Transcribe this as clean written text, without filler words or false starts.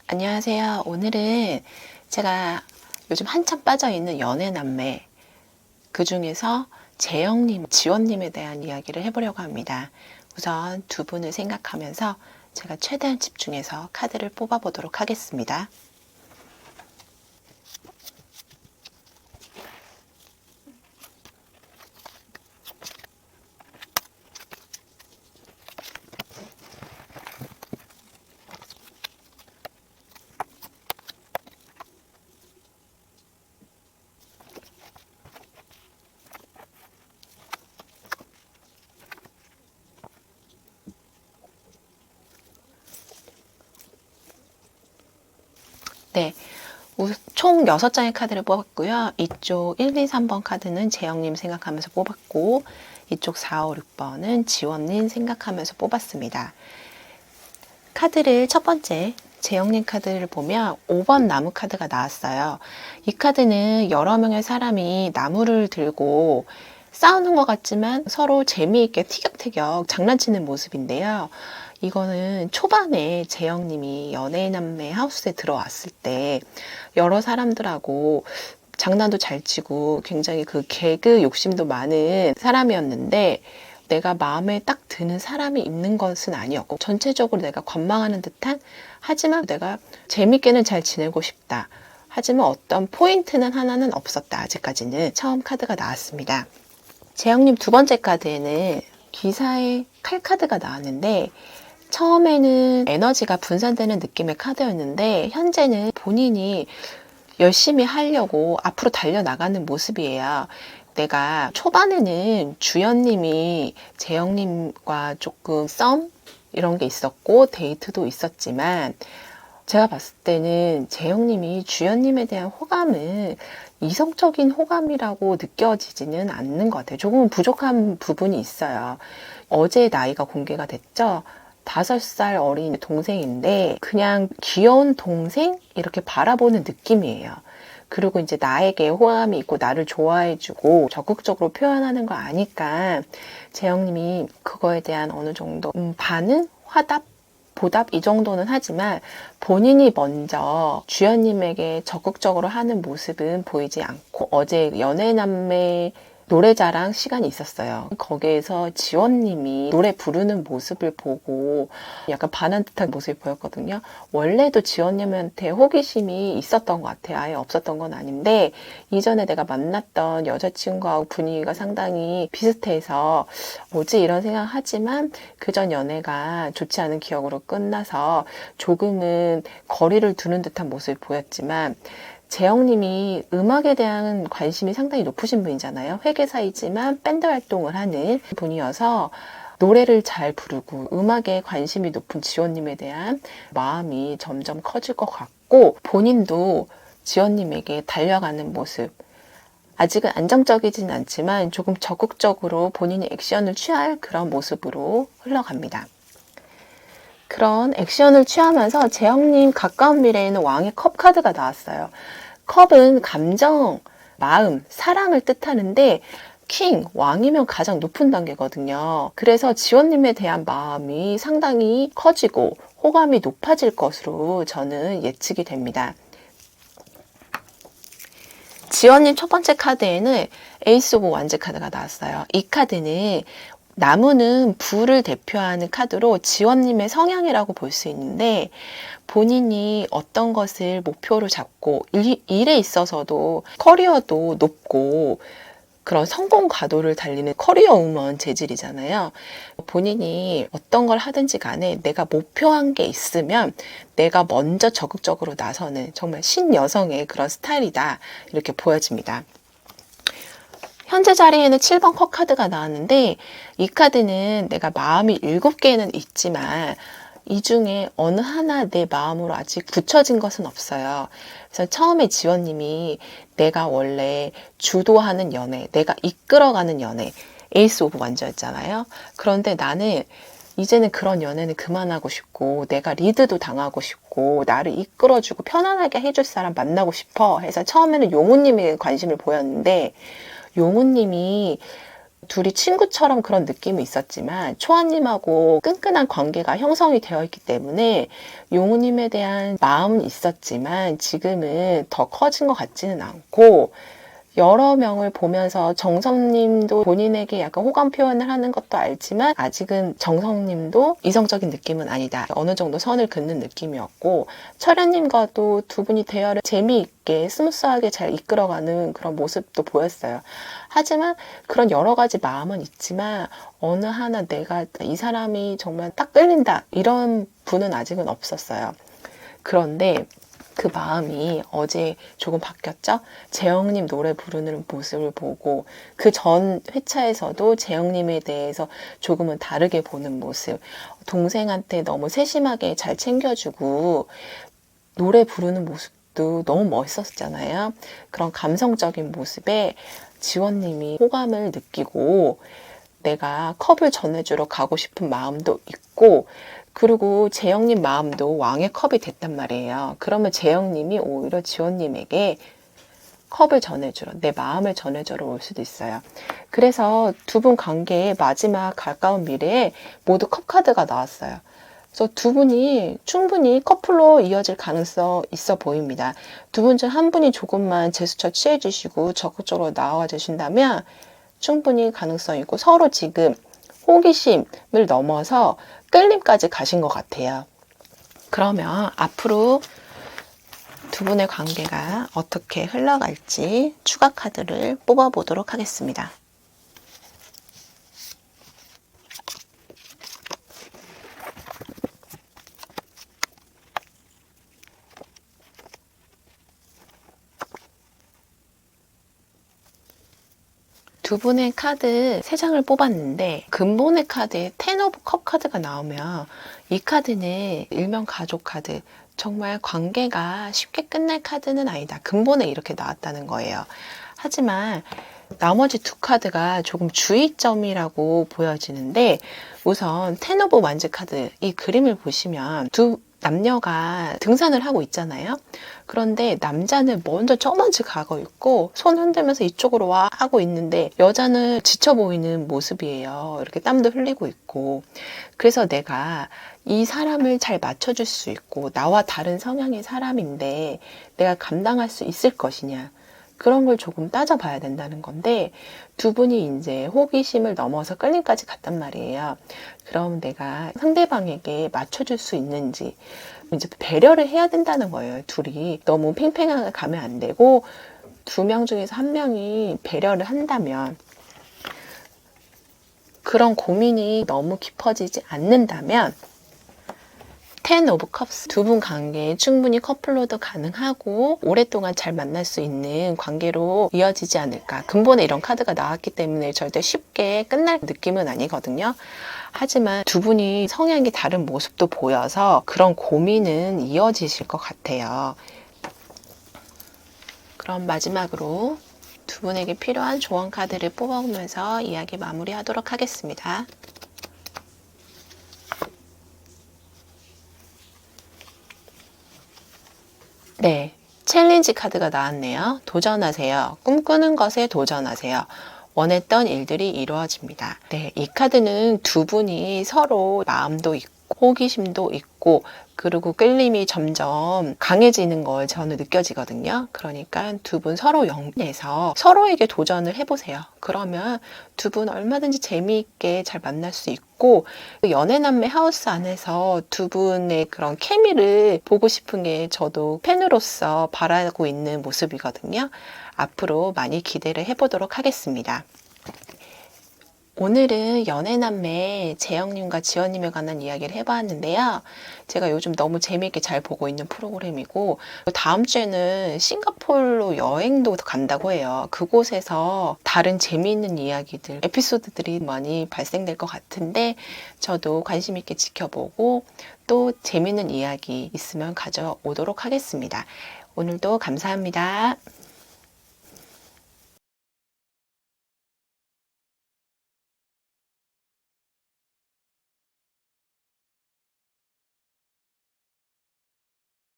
안녕하세요. 오늘은 제가 요즘 한참 빠져있는 연애남매, 그 중에서 재영님, 지원님에 대한 이야기를 해보려고 합니다. 우선 두 분을 생각하면서 제가 최대한 집중해서 카드를 뽑아보도록 하겠습니다. 네, 총 6장의 카드를 뽑았고요. 이쪽 1, 2, 3번 카드는 재영님 생각하면서 뽑았고, 이쪽 4, 5, 6번은 지원님 생각하면서 뽑았습니다. 카드를 첫 번째 재영님 카드를 보면 5번 나무 카드가 나왔어요. 이 카드는 여러 명의 사람이 나무를 들고 싸우는 것 같지만 서로 재미있게 티격태격 장난치는 모습인데요. 이거는 초반에 재영님이 연예인남매 하우스에 들어왔을 때 여러 사람들하고 장난도 잘 치고 굉장히 그 개그 욕심도 많은 사람이었는데, 내가 마음에 딱 드는 사람이 있는 것은 아니었고, 전체적으로 내가 관망하는 듯한, 하지만 내가 재밌게는 잘 지내고 싶다, 하지만 어떤 포인트는 하나는 없었다. 아직까지는. 처음 카드가 나왔습니다. 재영님 두 번째 카드에는 기사의 칼 카드가 나왔는데, 처음에는 에너지가 분산되는 느낌의 카드였는데 현재는 본인이 열심히 하려고 앞으로 달려나가는 모습이에요. 내가 초반에는 주연님이 재영님과 조금 썸 이런 게 있었고 데이트도 있었지만, 제가 봤을 때는 재영님이 주연님에 대한 호감은 이성적인 호감이라고 느껴지지는 않는 것 같아요. 조금은 부족한 부분이 있어요. 어제 나이가 공개가 됐죠. 5살 어린 동생인데 그냥 귀여운 동생 이렇게 바라보는 느낌이에요. 그리고 이제 나에게 호감이 있고 나를 좋아해주고 적극적으로 표현하는 거 아니까 재영님이 그거에 대한 어느 정도 반응, 화답, 보답 이 정도는 하지만 본인이 먼저 주연님에게 적극적으로 하는 모습은 보이지 않고, 어제 연애남매 노래자랑 시간이 있었어요. 거기에서 지원님이 노래 부르는 모습을 보고 약간 반한 듯한 모습이 보였거든요. 원래도 지원님한테 호기심이 있었던 것 같아요. 아예 없었던 건 아닌데, 이전에 내가 만났던 여자친구하고 분위기가 상당히 비슷해서 뭐지 이런 생각하지만 그전 연애가 좋지 않은 기억으로 끝나서 조금은 거리를 두는 듯한 모습이 보였지만, 재영님이 음악에 대한 관심이 상당히 높으신 분이잖아요. 회계사이지만 밴드 활동을 하는 분이어서 노래를 잘 부르고 음악에 관심이 높은 지원님에 대한 마음이 점점 커질 것 같고, 본인도 지원님에게 달려가는 모습, 아직은 안정적이진 않지만 조금 적극적으로 본인이 액션을 취할 그런 모습으로 흘러갑니다. 그런 액션을 취하면서 재영님 가까운 미래에는 왕의 컵 카드가 나왔어요. 컵은 감정, 마음, 사랑을 뜻하는데 킹, 왕이면 가장 높은 단계거든요. 그래서 지원님에 대한 마음이 상당히 커지고 호감이 높아질 것으로 저는 예측이 됩니다. 지원님 첫 번째 카드에는 에이스 오브 완즈 카드가 나왔어요. 이 카드는 나무는 불을 대표하는 카드로 지원님의 성향이라고 볼 수 있는데, 본인이 어떤 것을 목표로 잡고 일에 있어서도 커리어도 높고 그런 성공 가도를 달리는 커리어 우먼 재질이잖아요. 본인이 어떤 걸 하든지 간에 내가 목표한 게 있으면 내가 먼저 적극적으로 나서는 정말 신여성의 그런 스타일이다, 이렇게 보여집니다. 현재 자리에는 7번 컵 카드가 나왔는데, 이 카드는 내가 마음이 7개는 있지만 이 중에 어느 하나 내 마음으로 아직 굳혀진 것은 없어요. 그래서 처음에 지원님이 내가 원래 주도하는 연애, 내가 이끌어가는 연애, 에이스 오브 완저였잖아요. 그런데 나는 이제는 그런 연애는 그만하고 싶고, 내가 리드도 당하고 싶고, 나를 이끌어주고 편안하게 해줄 사람 만나고 싶어 해서 처음에는 용우님에게 관심을 보였는데, 용우님이 둘이 친구처럼 그런 느낌이 있었지만 초아님하고 끈끈한 관계가 형성이 되어 있기 때문에 용우님에 대한 마음은 있었지만 지금은 더 커진 것 같지는 않고, 여러 명을 보면서 정성님도 본인에게 약간 호감 표현을 하는 것도 알지만 아직은 정성님도 이성적인 느낌은 아니다. 어느 정도 선을 긋는 느낌이었고, 철현님과도 두 분이 대화를 재미있게 스무스하게 잘 이끌어가는 그런 모습도 보였어요. 하지만 그런 여러 가지 마음은 있지만 어느 하나 내가 이 사람이 정말 딱 끌린다 이런 분은 아직은 없었어요. 그런데 그 마음이 어제 조금 바뀌었죠? 재영님 노래 부르는 모습을 보고 그 전 회차에서도 재영님에 대해서 조금은 다르게 보는 모습, 동생한테 너무 세심하게 잘 챙겨주고 노래 부르는 모습도 너무 멋있었잖아요. 그런 감성적인 모습에 지원님이 호감을 느끼고 내가 컵을 전해주러 가고 싶은 마음도 있고, 그리고 재영님 마음도 왕의 컵이 됐단 말이에요. 그러면 재영님이 오히려 지원님에게 컵을 전해주러, 내 마음을 전해주러 올 수도 있어요. 그래서 두 분 관계의 마지막 가까운 미래에 모두 컵 카드가 나왔어요. 그래서 두 분이 충분히 커플로 이어질 가능성 있어 보입니다. 두 분 중 한 분이 조금만 제스처 취해주시고 적극적으로 나와 주신다면 충분히 가능성이 있고, 서로 지금 호기심을 넘어서 끌림까지 가신 것 같아요. 그러면 앞으로 두 분의 관계가 어떻게 흘러갈지 추가 카드를 뽑아보도록 하겠습니다. 두 분의 카드 3장을 뽑았는데 근본의 카드에 텐 오브 컵 카드가 나오면 이 카드는 일명 가족 카드, 정말 관계가 쉽게 끝날 카드는 아니다. 근본에 이렇게 나왔다는 거예요. 하지만 나머지 두 카드가 조금 주의점이라고 보여지는데, 우선 텐 오브 완즈 카드, 이 그림을 보시면 두 남녀가 등산을 하고 있잖아요. 그런데 남자는 먼저 저 먼지 가고 있고 손 흔들면서 이쪽으로 와 하고 있는데 여자는 지쳐 보이는 모습이에요. 이렇게 땀도 흘리고 있고. 그래서 내가 이 사람을 잘 맞춰줄 수 있고 나와 다른 성향의 사람인데 내가 감당할 수 있을 것이냐, 그런 걸 조금 따져봐야 된다는 건데, 두 분이 이제 호기심을 넘어서 끌림까지 갔단 말이에요. 그럼 내가 상대방에게 맞춰줄 수 있는지, 이제 배려를 해야 된다는 거예요. 둘이 너무 팽팽하게 가면 안 되고, 2명 중에서 1명이 배려를 한다면, 그런 고민이 너무 깊어지지 않는다면 텐 오브 컵스, 두 분 관계에 충분히 커플로도 가능하고 오랫동안 잘 만날 수 있는 관계로 이어지지 않을까. 근본에 이런 카드가 나왔기 때문에 절대 쉽게 끝날 느낌은 아니거든요. 하지만 두 분이 성향이 다른 모습도 보여서 그런 고민은 이어지실 것 같아요. 그럼 마지막으로 두 분에게 필요한 조언 카드를 뽑아보면서 이야기 마무리하도록 하겠습니다. 네, 챌린지 카드가 나왔네요. 도전하세요. 꿈꾸는 것에 도전하세요. 원했던 일들이 이루어집니다. 네, 이 카드는 두 분이 서로 마음도 있고 호기심도 있고 그리고 끌림이 점점 강해지는 걸 저는 느껴지거든요. 그러니까 두 분 서로 영해서 서로에게 도전을 해보세요. 그러면 두 분 얼마든지 재미있게 잘 만날 수 있고, 연애남매 하우스 안에서 두 분의 그런 케미를 보고 싶은 게 저도 팬으로서 바라고 있는 모습이거든요. 앞으로 많이 기대를 해보도록 하겠습니다. 오늘은 연애남매 재영님과 지원님에 관한 이야기를 해봤는데요. 제가 요즘 너무 재미있게 잘 보고 있는 프로그램이고, 다음 주에는 싱가포르로 여행도 간다고 해요. 그곳에서 다른 재미있는 이야기들, 에피소드들이 많이 발생될 것 같은데 저도 관심 있게 지켜보고 또 재미있는 이야기 있으면 가져오도록 하겠습니다. 오늘도 감사합니다.